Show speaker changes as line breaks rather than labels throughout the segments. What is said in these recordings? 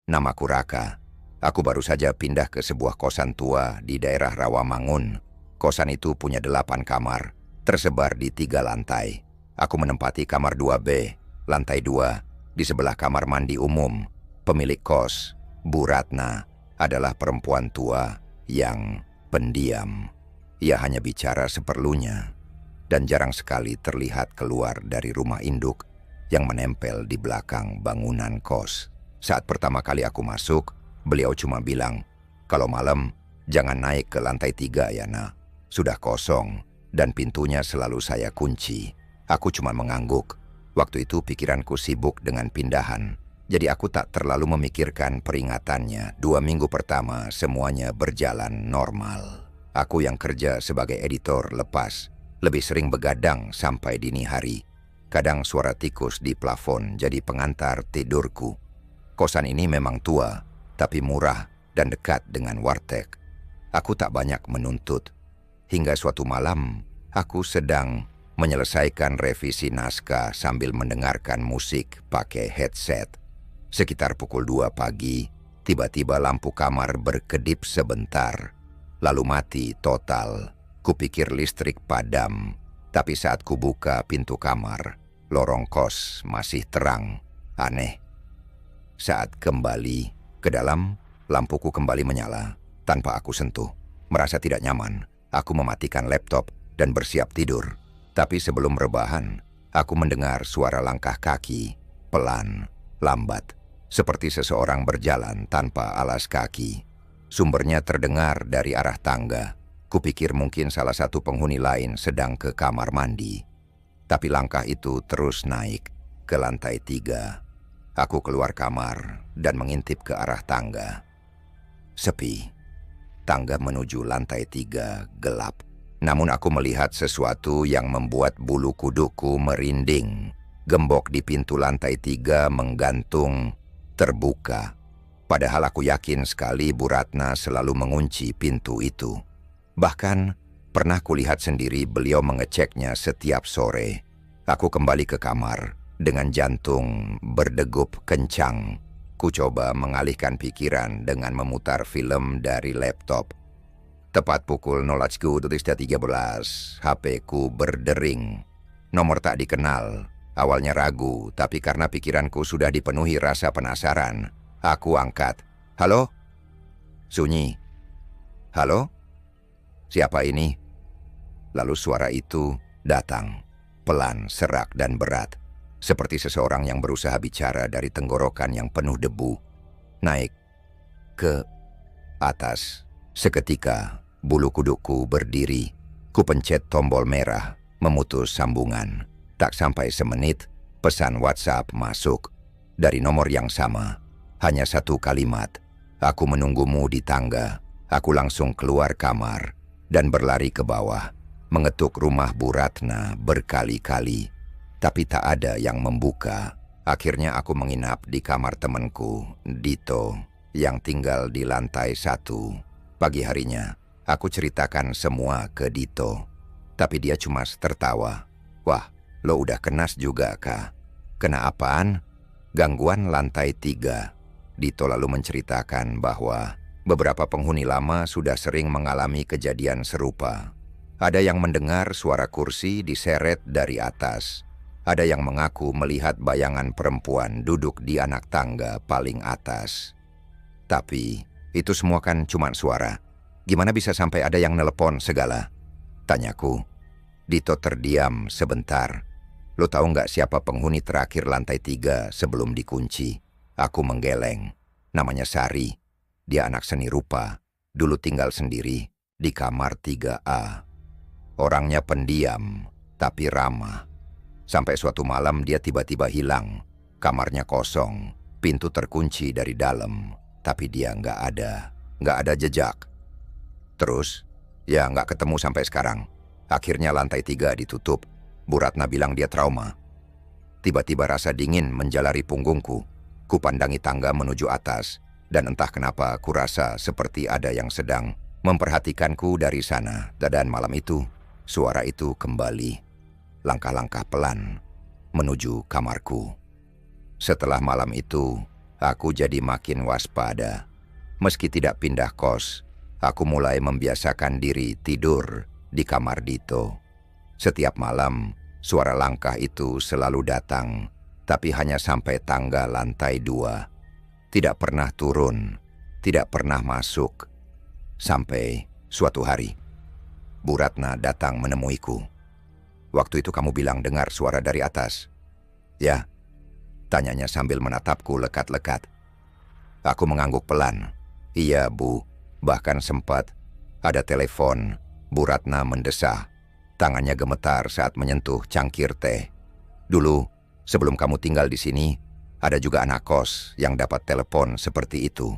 Namaku Raka. Aku baru saja pindah ke sebuah kosan tua di daerah Rawamangun. Kosan itu punya 8 kamar, tersebar di 3 lantai. Aku menempati kamar 2B, lantai 2, di sebelah kamar mandi umum. Pemilik kos, Bu Ratna, adalah perempuan tua yang pendiam. Ia hanya bicara seperlunya, dan jarang sekali terlihat keluar dari rumah induk yang menempel di belakang bangunan kos. Saat pertama kali aku masuk, beliau cuma bilang, "Kalau malam, jangan naik ke lantai 3 ya nak. Sudah kosong, dan pintunya selalu saya kunci." Aku cuma mengangguk. Waktu itu pikiranku sibuk dengan pindahan, jadi aku tak terlalu memikirkan peringatannya. 2 minggu pertama, semuanya berjalan normal. Aku yang kerja sebagai editor lepas, lebih sering begadang sampai dini hari. Kadang suara tikus di plafon jadi pengantar tidurku. Kosan ini memang tua, tapi murah dan dekat dengan warteg. Aku tak banyak menuntut. Hingga suatu malam, aku sedang menyelesaikan revisi naskah sambil mendengarkan musik pakai headset. Sekitar pukul 2 pagi, tiba-tiba lampu kamar berkedip sebentar, lalu mati total. Kupikir listrik padam, tapi saat kubuka pintu kamar, lorong kos masih terang. Aneh. Saat kembali ke dalam, lampuku kembali menyala tanpa aku sentuh. Merasa tidak nyaman, aku mematikan laptop dan bersiap tidur. Tapi sebelum rebahan, aku mendengar suara langkah kaki, pelan, lambat, seperti seseorang berjalan tanpa alas kaki. Sumbernya terdengar dari arah tangga. Kupikir mungkin salah satu penghuni lain sedang ke kamar mandi. Tapi langkah itu terus naik ke lantai 3. Aku keluar kamar dan mengintip ke arah tangga. Sepi. Tangga menuju lantai 3 gelap. Namun aku melihat sesuatu yang membuat bulu kuduku merinding. Gembok di pintu lantai 3 menggantung terbuka. Padahal aku yakin sekali Bu Ratna selalu mengunci pintu itu. Bahkan pernah kulihat sendiri beliau mengeceknya setiap sore. Aku kembali ke kamar dengan jantung berdegup kencang. Ku coba mengalihkan pikiran dengan memutar film dari laptop. Tepat pukul 03.13, HP-ku berdering. Nomor tak dikenal. Awalnya ragu, tapi karena pikiranku sudah dipenuhi rasa penasaran, aku angkat. "Halo?" Sunyi. "Halo? Siapa ini?" Lalu suara itu datang, pelan, serak, dan berat. Seperti seseorang yang berusaha bicara dari tenggorokan yang penuh debu. Naik ke atas. Seketika, bulu kuduku berdiri. Kupencet tombol merah, memutus sambungan. Tak sampai semenit, pesan WhatsApp masuk. Dari nomor yang sama. Hanya 1 kalimat. "Aku menunggumu di tangga." Aku langsung keluar kamar dan berlari ke bawah. Mengetuk rumah Bu Ratna berkali-kali. Tapi tak ada yang membuka. Akhirnya aku menginap di kamar temanku, Dito, yang tinggal di lantai 1. Pagi harinya, aku ceritakan semua ke Dito. Tapi dia cuma tertawa. "Wah, lo udah kenas juga, Kak." "Kena apaan?" "Gangguan lantai 3. Dito lalu menceritakan bahwa beberapa penghuni lama sudah sering mengalami kejadian serupa. Ada yang mendengar suara kursi diseret dari atas. Ada yang mengaku melihat bayangan perempuan duduk di anak tangga paling atas. Tapi itu semua kan cuma suara. Gimana bisa sampai ada yang nelepon segala?" Tanyaku. Dito terdiam sebentar. "Lo tahu nggak siapa penghuni terakhir lantai 3 sebelum dikunci?" Aku menggeleng. "Namanya Sari. Dia anak seni rupa. Dulu tinggal sendiri di kamar 3A. Orangnya pendiam, tapi ramah. Sampai suatu malam dia tiba-tiba hilang. Kamarnya kosong, pintu terkunci dari dalam, tapi dia nggak ada jejak. Terus, ya nggak ketemu sampai sekarang. Akhirnya lantai 3 ditutup. Bu Ratna bilang dia trauma." Tiba-tiba rasa dingin menjalari punggungku. Kupandangi tangga menuju atas, dan entah kenapa aku rasa seperti ada yang sedang memperhatikanku dari sana. Dan malam itu, suara itu kembali. Langkah-langkah pelan menuju kamarku. Setelah malam itu, Aku jadi makin waspada. Meski tidak pindah kos, aku mulai membiasakan diri tidur di kamar Dito. Setiap malam, suara langkah itu selalu datang, tapi hanya sampai tangga lantai 2. Tidak pernah turun, tidak pernah masuk. Sampai suatu hari, Bu Ratna datang menemuiku. "Waktu itu kamu bilang dengar suara dari atas." "Ya," tanyanya sambil menatapku lekat-lekat. Aku mengangguk pelan. "Iya, Bu. Bahkan sempat ada telepon." Bu Ratna mendesah. Tangannya gemetar saat menyentuh cangkir teh. "Dulu, sebelum kamu tinggal di sini, ada juga anak kos yang dapat telepon seperti itu.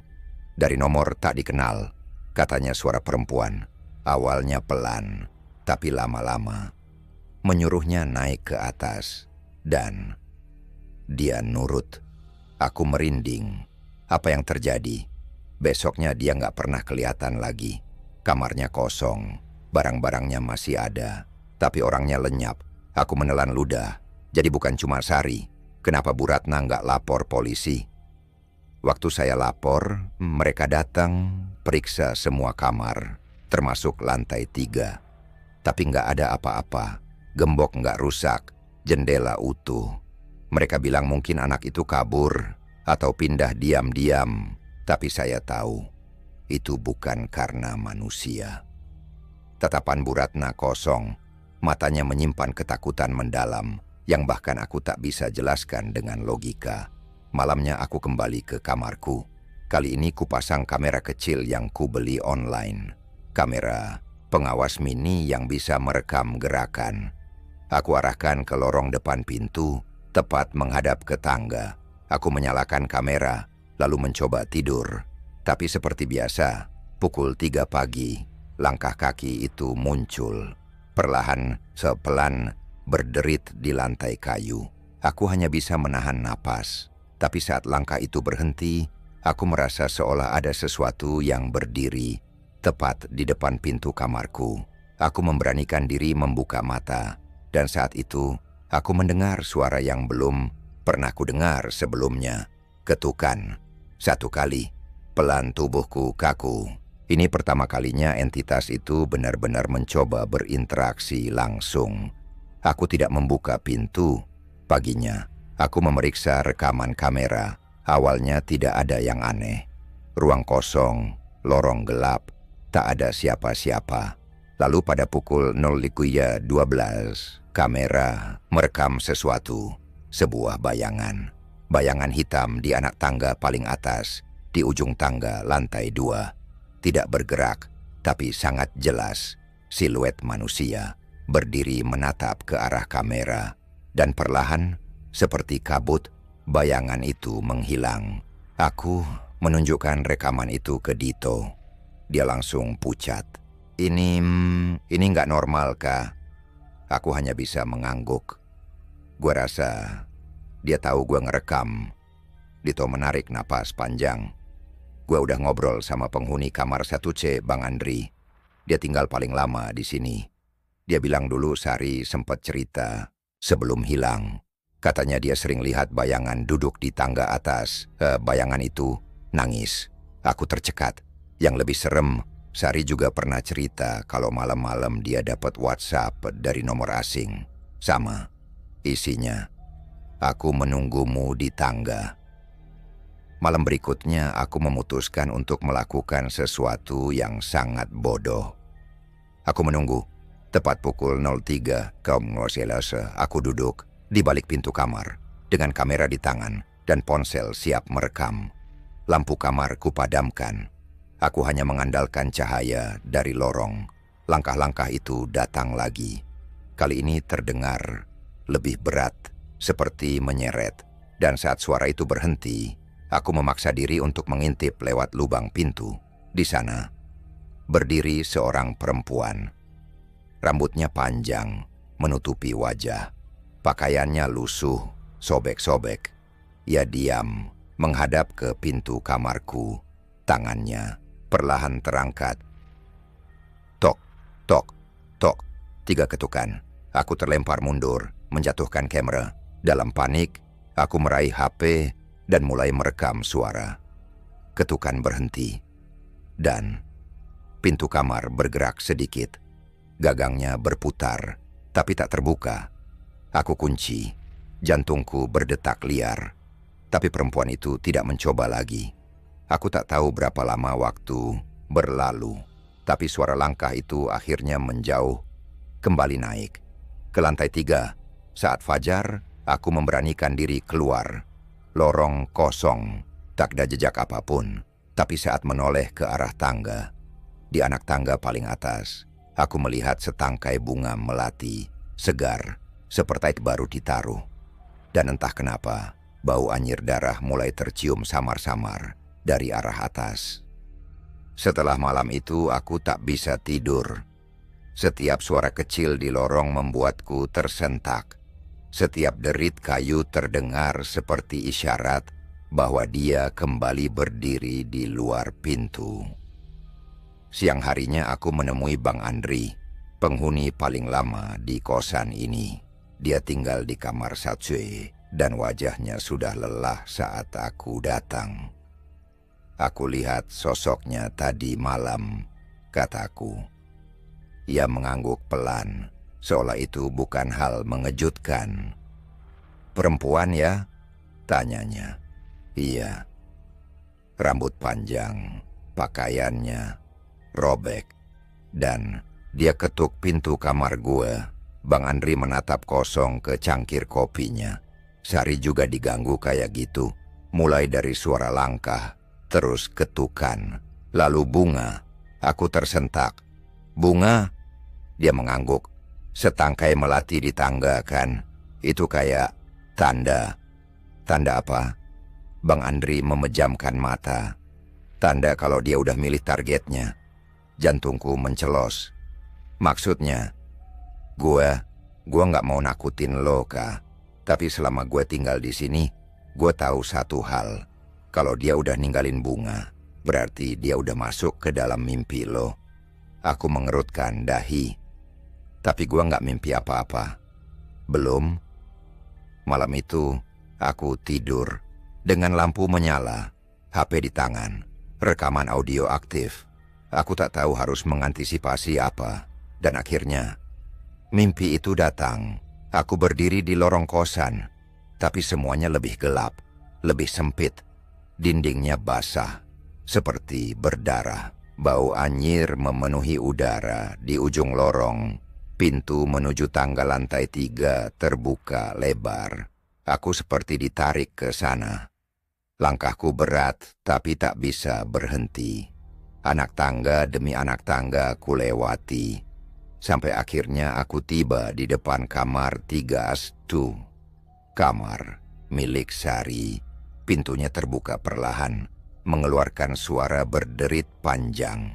Dari nomor tak dikenal," katanya suara perempuan. Awalnya pelan, tapi lama-lama menyuruhnya naik ke atas. Dan dia nurut. Aku merinding. Apa yang terjadi? Besoknya dia nggak pernah kelihatan lagi. Kamarnya kosong, barang-barangnya masih ada, tapi orangnya lenyap. Aku menelan ludah. Jadi bukan cuma Sari. Kenapa Bu Ratna nggak lapor polisi? Waktu saya lapor, mereka datang, periksa semua kamar, termasuk lantai 3. Tapi nggak ada apa-apa. Gembok nggak rusak, jendela utuh. Mereka bilang mungkin anak itu kabur atau pindah diam-diam. Tapi saya tahu, itu bukan karena manusia. Tatapan Bu Ratna kosong, matanya menyimpan ketakutan mendalam yang bahkan aku tak bisa jelaskan dengan logika. Malamnya aku kembali ke kamarku. Kali ini kupasang kamera kecil yang kubeli online. Kamera pengawas mini yang bisa merekam gerakan. Aku arahkan ke lorong depan pintu, tepat menghadap ke tangga. Aku menyalakan kamera, lalu mencoba tidur. Tapi seperti biasa, pukul 3 pagi, langkah kaki itu muncul. Perlahan, sepelan, berderit di lantai kayu. Aku hanya bisa menahan napas. Tapi saat langkah itu berhenti, aku merasa seolah ada sesuatu yang berdiri, tepat di depan pintu kamarku. Aku memberanikan diri membuka mata, dan saat itu, aku mendengar suara yang belum pernah kudengar sebelumnya. Ketukan. 1 kali. Pelan tubuhku kaku. Ini pertama kalinya entitas itu benar-benar mencoba berinteraksi langsung. Aku tidak membuka pintu. Paginya, aku memeriksa rekaman kamera. Awalnya tidak ada yang aneh. Ruang kosong, lorong gelap, tak ada siapa-siapa. Lalu pada pukul 12, kamera merekam sesuatu. Sebuah bayangan. Bayangan hitam di anak tangga paling atas, di ujung tangga lantai 2. Tidak bergerak, tapi sangat jelas. Siluet manusia berdiri menatap ke arah kamera. Dan perlahan, seperti kabut, bayangan itu menghilang. Aku menunjukkan rekaman itu ke Dito. Dia langsung pucat. Ini nggak normal, Kak." Aku hanya bisa mengangguk. Gue rasa dia tahu gue ngerekam. Dito menarik napas panjang. "Gue udah ngobrol sama penghuni kamar 1C, Bang Andri. Dia tinggal paling lama di sini. Dia bilang dulu Sari sempat cerita sebelum hilang. Katanya dia sering lihat bayangan duduk di tangga atas. Bayangan itu nangis." Aku tercekat. Yang lebih serem, Sari juga pernah cerita kalau malam-malam dia dapat WhatsApp dari nomor asing. Sama. Isinya, "Aku menunggumu di tangga." Malam berikutnya aku memutuskan untuk melakukan sesuatu yang sangat bodoh. Aku menunggu. Tepat pukul 03, aku duduk di balik pintu kamar dengan kamera di tangan dan ponsel siap merekam. Lampu kamar kupadamkan. Aku hanya mengandalkan cahaya dari lorong. Langkah-langkah itu datang lagi. Kali ini terdengar lebih berat, seperti menyeret. Dan saat suara itu berhenti, aku memaksa diri untuk mengintip lewat lubang pintu. Di sana, berdiri seorang perempuan. Rambutnya panjang, menutupi wajah. Pakaiannya lusuh, sobek-sobek. Ia diam, menghadap ke pintu kamarku. Tangannya perlahan terangkat. Tok, tok, tok. 3 ketukan. Aku terlempar mundur, menjatuhkan kamera. Dalam panik, aku meraih HP dan mulai merekam suara. Ketukan berhenti, dan pintu kamar bergerak sedikit. Gagangnya berputar, tapi tak terbuka. Aku kunci, jantungku berdetak liar. Tapi perempuan itu tidak mencoba lagi. Aku tak tahu berapa lama waktu berlalu, tapi suara langkah itu akhirnya menjauh, kembali naik. Ke lantai 3, saat fajar, aku memberanikan diri keluar. Lorong kosong, tak ada jejak apapun. Tapi saat menoleh ke arah tangga, di anak tangga paling atas, aku melihat setangkai bunga melati, segar, seperti baru ditaruh. Dan entah kenapa, bau anyir darah mulai tercium samar-samar dari arah atas. Setelah malam itu, aku tak bisa tidur. Setiap suara kecil di lorong membuatku tersentak. Setiap derit kayu terdengar seperti isyarat bahwa dia kembali berdiri di luar pintu. Siang harinya aku menemui Bang Andri, penghuni paling lama di kosan ini. Dia tinggal di kamar Satsue dan wajahnya sudah lelah saat aku datang. Aku lihat sosoknya tadi malam, kataku. Ia mengangguk pelan, seolah itu bukan hal mengejutkan. Perempuan ya? Tanyanya. Iya. Rambut panjang, pakaiannya robek, dan dia ketuk pintu kamar gua. Bang Andri menatap kosong ke cangkir kopinya. Sari juga diganggu kayak gitu, mulai dari suara langkah, terus ketukan, lalu bunga. Aku tersentak. Bunga? Dia mengangguk. Setangkai melati di tangga kan? Itu kayak tanda. Tanda apa? Bang Andri memejamkan mata. Tanda kalau dia udah milih targetnya. Jantungku mencelos. Maksudnya, gua nggak mau nakutin lo, Kak. Tapi selama gue tinggal di sini, gue tahu satu hal. Kalau dia udah ninggalin bunga, berarti dia udah masuk ke dalam mimpi lo. Aku mengerutkan dahi. Tapi gue nggak mimpi apa-apa. Belum. Malam itu, aku tidur. Dengan lampu menyala, HP di tangan, rekaman audio aktif. Aku tak tahu harus mengantisipasi apa. Dan akhirnya, mimpi itu datang. Aku berdiri di lorong kosan, tapi semuanya lebih gelap, lebih sempit. Dindingnya basah, seperti berdarah. Bau anyir memenuhi udara di ujung lorong. Pintu menuju tangga lantai 3 terbuka lebar. Aku seperti ditarik ke sana. Langkahku berat, tapi tak bisa berhenti. Anak tangga demi anak tangga kulewati. Sampai akhirnya aku tiba di depan kamar 3-2. Kamar milik Sari. Pintunya terbuka perlahan, mengeluarkan suara berderit panjang.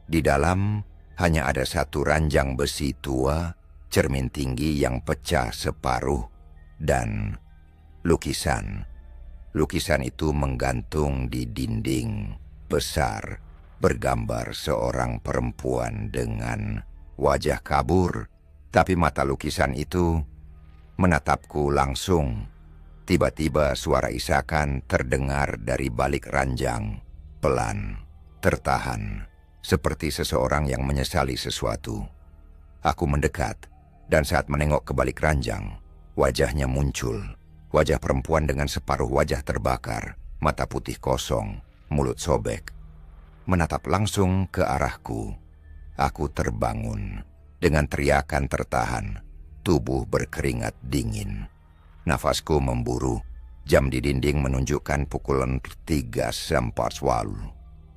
Di dalam hanya ada satu ranjang besi tua, cermin tinggi yang pecah separuh, dan lukisan. Lukisan itu menggantung di dinding besar, bergambar seorang perempuan dengan wajah kabur, tapi mata lukisan itu menatapku langsung. Tiba-tiba suara isakan terdengar dari balik ranjang, pelan, tertahan, seperti seseorang yang menyesali sesuatu. Aku mendekat, dan saat menengok ke balik ranjang, wajahnya muncul. Wajah perempuan dengan separuh wajah terbakar, mata putih kosong, mulut sobek. Menatap langsung ke arahku. Aku terbangun. Dengan teriakan tertahan, tubuh berkeringat dingin. Nafasku memburu. Jam di dinding menunjukkan pukulan 3:4 walu.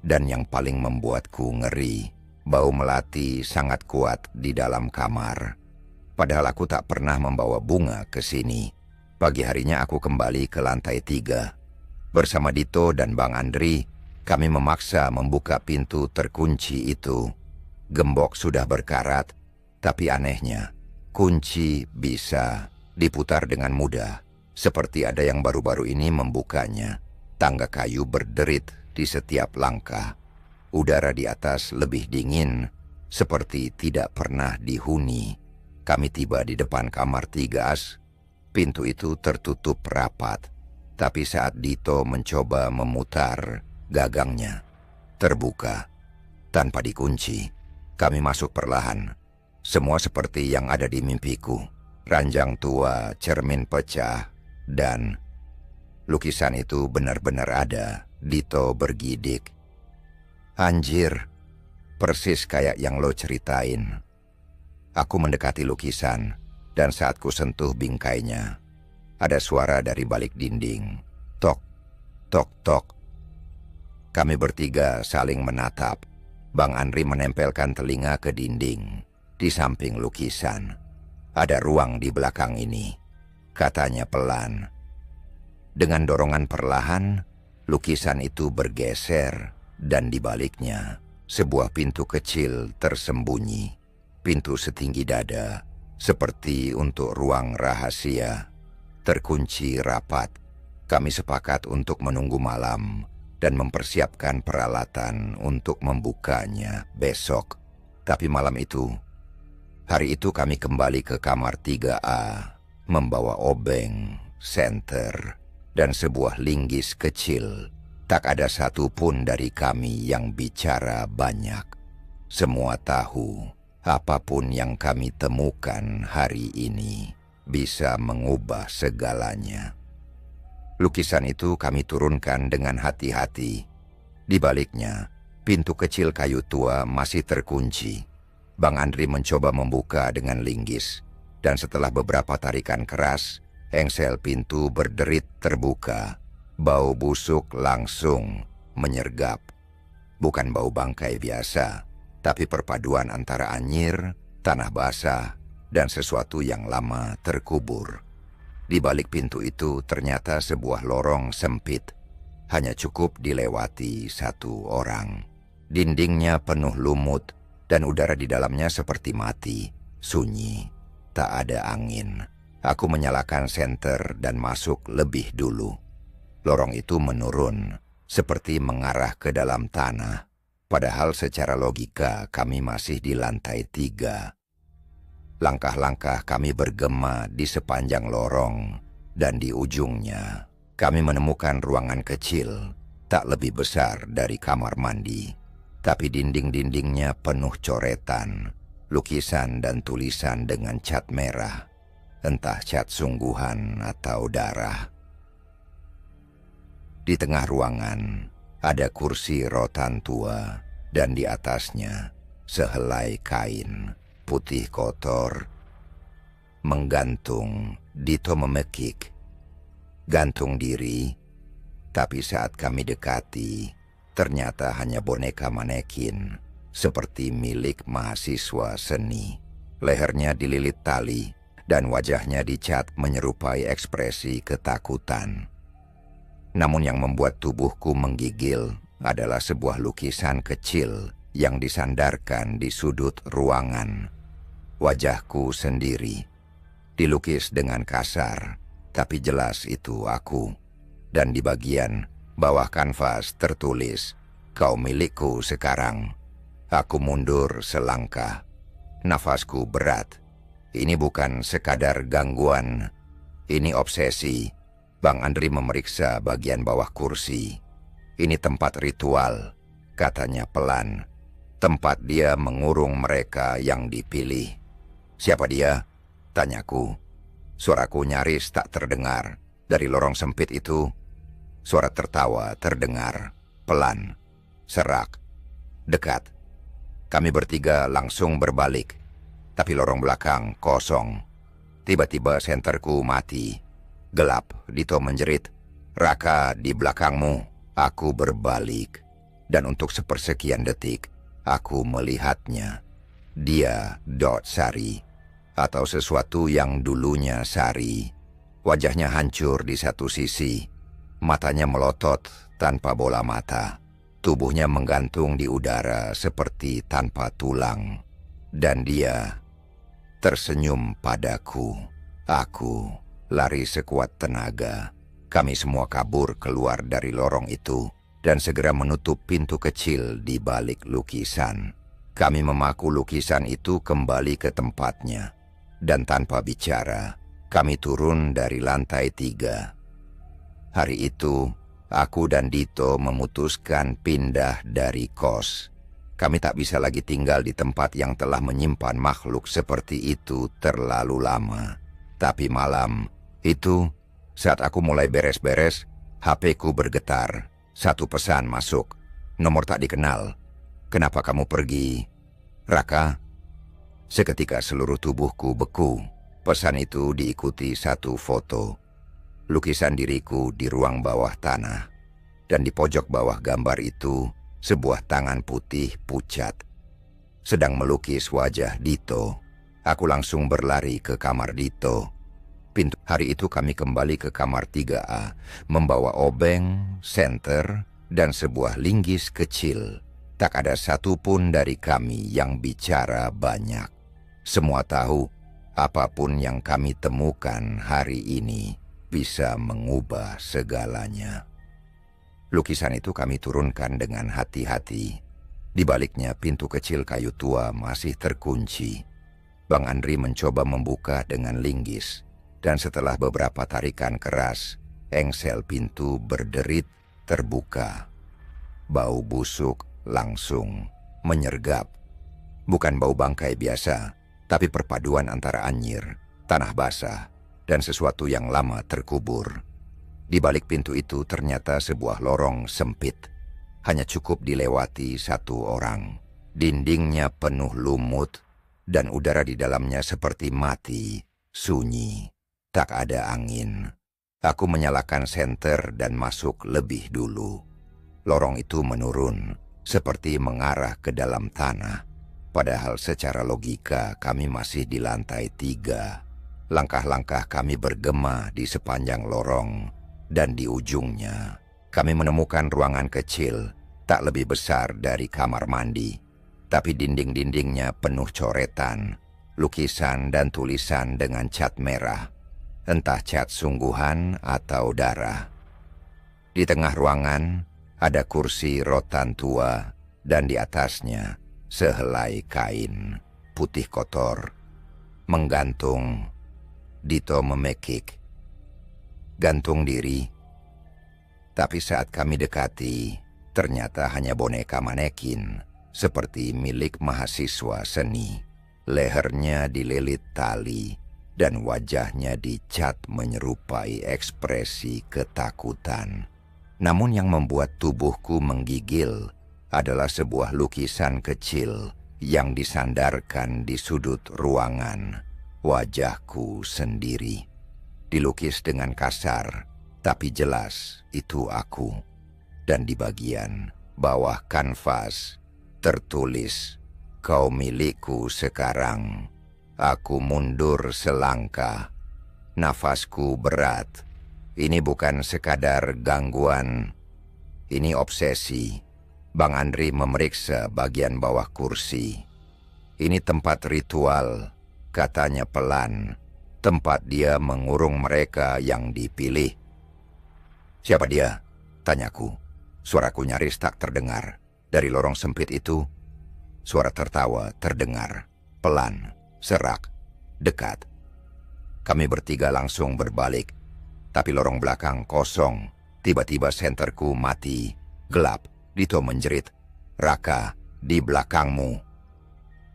Dan yang paling membuatku ngeri, bau melati sangat kuat di dalam kamar. Padahal aku tak pernah membawa bunga ke sini. Pagi harinya aku kembali ke lantai 3. Bersama Dito dan Bang Andri, kami memaksa membuka pintu terkunci itu. Gembok sudah berkarat, tapi anehnya, kunci bisa diputar dengan mudah. Seperti ada yang baru-baru ini membukanya. Tangga kayu berderit di setiap langkah. Udara di atas lebih dingin, seperti tidak pernah dihuni. Kami tiba di depan kamar 3. Pintu itu tertutup rapat. Tapi saat Dito mencoba memutar, gagangnya terbuka tanpa dikunci. Kami masuk perlahan. Semua seperti yang ada di mimpiku. Ranjang tua, cermin pecah, dan lukisan itu benar-benar ada. Dito bergidik. Anjir, persis kayak yang lo ceritain. Aku mendekati lukisan, dan saat ku sentuh bingkainya, ada suara dari balik dinding. Tok, tok, tok. Kami bertiga saling menatap. Bang Andri menempelkan telinga ke dinding. Di samping lukisan, ada ruang di belakang ini, katanya pelan. Dengan dorongan perlahan, lukisan itu bergeser, dan di baliknya, sebuah pintu kecil tersembunyi. Pintu setinggi dada, seperti untuk ruang rahasia. Terkunci rapat. Kami sepakat untuk menunggu malam dan mempersiapkan peralatan untuk membukanya besok. Tapi malam itu, hari itu kami kembali ke kamar 3A, membawa obeng, senter, dan sebuah linggis kecil. Tak ada satupun dari kami yang bicara banyak. Semua tahu, apapun yang kami temukan hari ini bisa mengubah segalanya. Lukisan itu kami turunkan dengan hati-hati. Di baliknya, pintu kecil kayu tua masih terkunci. Bang Andri mencoba membuka dengan linggis, dan setelah beberapa tarikan keras, engsel pintu berderit terbuka. Bau busuk langsung menyergap. Bukan bau bangkai biasa, tapi perpaduan antara anyir, tanah basah, dan sesuatu yang lama terkubur. Di balik pintu itu ternyata sebuah lorong sempit. Hanya cukup dilewati satu orang. Dindingnya penuh lumut, dan udara di dalamnya seperti mati, sunyi, tak ada angin. Aku menyalakan senter dan masuk lebih dulu. Lorong itu menurun, seperti mengarah ke dalam tanah. Padahal secara logika kami masih di lantai 3. Langkah-langkah kami bergema di sepanjang lorong, dan di ujungnya kami menemukan ruangan kecil, tak lebih besar dari kamar mandi. Tapi dinding-dindingnya penuh coretan, lukisan dan tulisan dengan cat merah, entah cat sungguhan atau darah. Di tengah ruangan ada kursi rotan tua, dan di atasnya sehelai kain putih kotor menggantung. Dito memekik. Gantung diri, tapi saat kami dekati, ternyata hanya boneka manekin, seperti milik mahasiswa seni. Lehernya dililit tali, dan wajahnya dicat menyerupai ekspresi ketakutan. Namun yang membuat tubuhku menggigil adalah sebuah lukisan kecil yang disandarkan di sudut ruangan. Wajahku sendiri, dilukis dengan kasar, tapi jelas itu aku. Dan di bagian bawah kanvas tertulis, "Kau milikku sekarang." Aku mundur selangkah. Nafasku berat. Ini bukan sekadar gangguan, ini obsesi. Bang Andri memeriksa bagian bawah kursi. "Ini tempat ritual," katanya pelan. "Tempat dia mengurung mereka yang dipilih." "Siapa dia?" tanyaku. Suaraku nyaris tak terdengar. Dari lorong sempit itu, suara tertawa terdengar. Pelan, serak, dekat. Kami bertiga langsung berbalik. Tapi lorong belakang kosong. Tiba-tiba senterku mati. Gelap, Dito menjerit. "Raka, di belakangmu." Aku berbalik. Dan untuk sepersekian detik, aku melihatnya. Dia Dot Sari, atau sesuatu yang dulunya Sari. Wajahnya hancur di satu sisi. Matanya melotot tanpa bola mata. Tubuhnya menggantung di udara seperti tanpa tulang. Dan dia tersenyum padaku. Aku lari sekuat tenaga. Kami semua kabur keluar dari lorong itu dan segera menutup pintu kecil di balik lukisan. Kami memaku lukisan itu kembali ke tempatnya. Dan tanpa bicara, kami turun dari lantai 3. Hari itu, aku dan Dito memutuskan pindah dari kos. Kami tak bisa lagi tinggal di tempat yang telah menyimpan makhluk seperti itu terlalu lama. Tapi malam itu, saat aku mulai beres-beres, HP-ku bergetar. Satu pesan masuk. Nomor tak dikenal. Kenapa kamu pergi? Raka? Seketika seluruh tubuhku beku. Pesan itu diikuti satu foto. Lukisan diriku di ruang bawah tanah. Dan di pojok bawah gambar itu, sebuah tangan putih pucat. Sedang melukis wajah Dito. Aku langsung berlari ke kamar Dito. Hari itu kami kembali ke kamar 3A, membawa obeng, senter, dan sebuah linggis kecil. Tak ada satupun dari kami yang bicara banyak. Semua tahu, apapun yang kami temukan hari ini bisa mengubah segalanya. Lukisan itu kami turunkan dengan hati-hati. Di baliknya pintu kecil kayu tua masih terkunci. Bang Andri mencoba membuka dengan linggis. Dan setelah beberapa tarikan keras, engsel pintu berderit terbuka. Bau busuk langsung menyergap. Bukan bau bangkai biasa, tapi perpaduan antara anyir, tanah basah, dan sesuatu yang lama terkubur. Di balik pintu itu ternyata sebuah lorong sempit. Hanya cukup dilewati satu orang. Dindingnya penuh lumut, dan udara di dalamnya seperti mati, sunyi. Tak ada angin. Aku menyalakan senter dan masuk lebih dulu. Lorong itu menurun, seperti mengarah ke dalam tanah. Padahal secara logika kami masih di lantai 3. Langkah-langkah kami bergema di sepanjang lorong. Dan di ujungnya, kami menemukan ruangan kecil, tak lebih besar dari kamar mandi. Tapi dinding-dindingnya penuh coretan, lukisan dan tulisan dengan cat merah. Entah cat sungguhan atau darah. Di tengah ruangan ada kursi rotan tua dan di atasnya sehelai kain putih kotor menggantung. Dito memekik. Gantung diri. Tapi saat kami dekati, ternyata hanya boneka manekin seperti milik mahasiswa seni. Lehernya dililit tali. Dan wajahnya dicat menyerupai ekspresi ketakutan. Namun yang membuat tubuhku menggigil adalah sebuah lukisan kecil yang disandarkan di sudut ruangan. Wajahku sendiri. Dilukis dengan kasar, tapi jelas itu aku. Dan di bagian bawah kanvas tertulis, "Kau milikku sekarang." Aku mundur selangkah. Nafasku berat. Ini bukan sekadar gangguan. Ini obsesi. Bang Andri memeriksa bagian bawah kursi. Ini tempat ritual, katanya pelan. Tempat dia mengurung mereka yang dipilih. Siapa dia? Tanyaku. Suaraku nyaris tak terdengar. Dari lorong sempit itu, suara tertawa terdengar. Pelan. Serak, dekat. Kami bertiga langsung berbalik. Tapi lorong belakang kosong. Tiba-tiba senterku mati. Gelap. Dito menjerit. Raka, di belakangmu.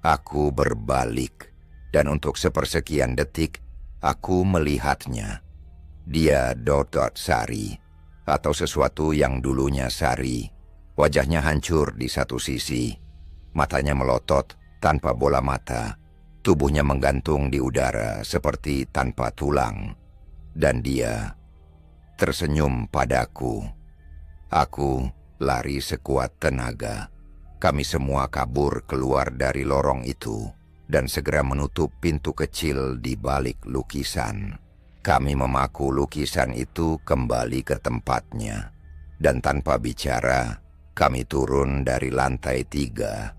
Aku berbalik. Dan untuk sepersekian detik, aku melihatnya. Dia Dodot Sari. Atau sesuatu yang dulunya Sari. Wajahnya hancur di satu sisi. Matanya melotot tanpa bola mata. Tubuhnya menggantung di udara seperti tanpa tulang. Dan dia tersenyum padaku. Aku lari sekuat tenaga. Kami semua kabur keluar dari lorong itu dan segera menutup pintu kecil di balik lukisan. Kami memaku lukisan itu kembali ke tempatnya. Dan tanpa bicara, kami turun dari lantai 3.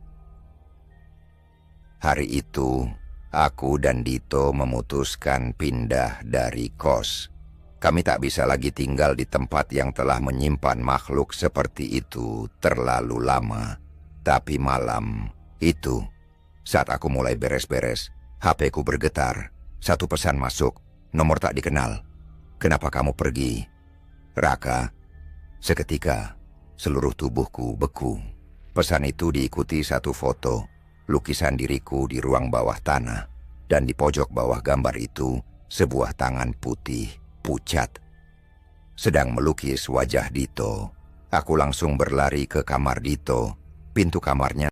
Hari itu, aku dan Dito memutuskan pindah dari kos. Kami tak bisa lagi tinggal di tempat yang telah menyimpan makhluk seperti itu terlalu lama. Tapi malam itu, saat aku mulai beres-beres, HP-ku bergetar. Satu pesan masuk, nomor tak dikenal. Kenapa kamu pergi? Raka, seketika seluruh tubuhku beku. Pesan itu diikuti satu foto, lukisan diriku di ruang bawah tanah, dan di pojok bawah gambar itu sebuah tangan putih, pucat, sedang melukis wajah Dito. Aku langsung berlari ke kamar Dito. Pintu kamarnya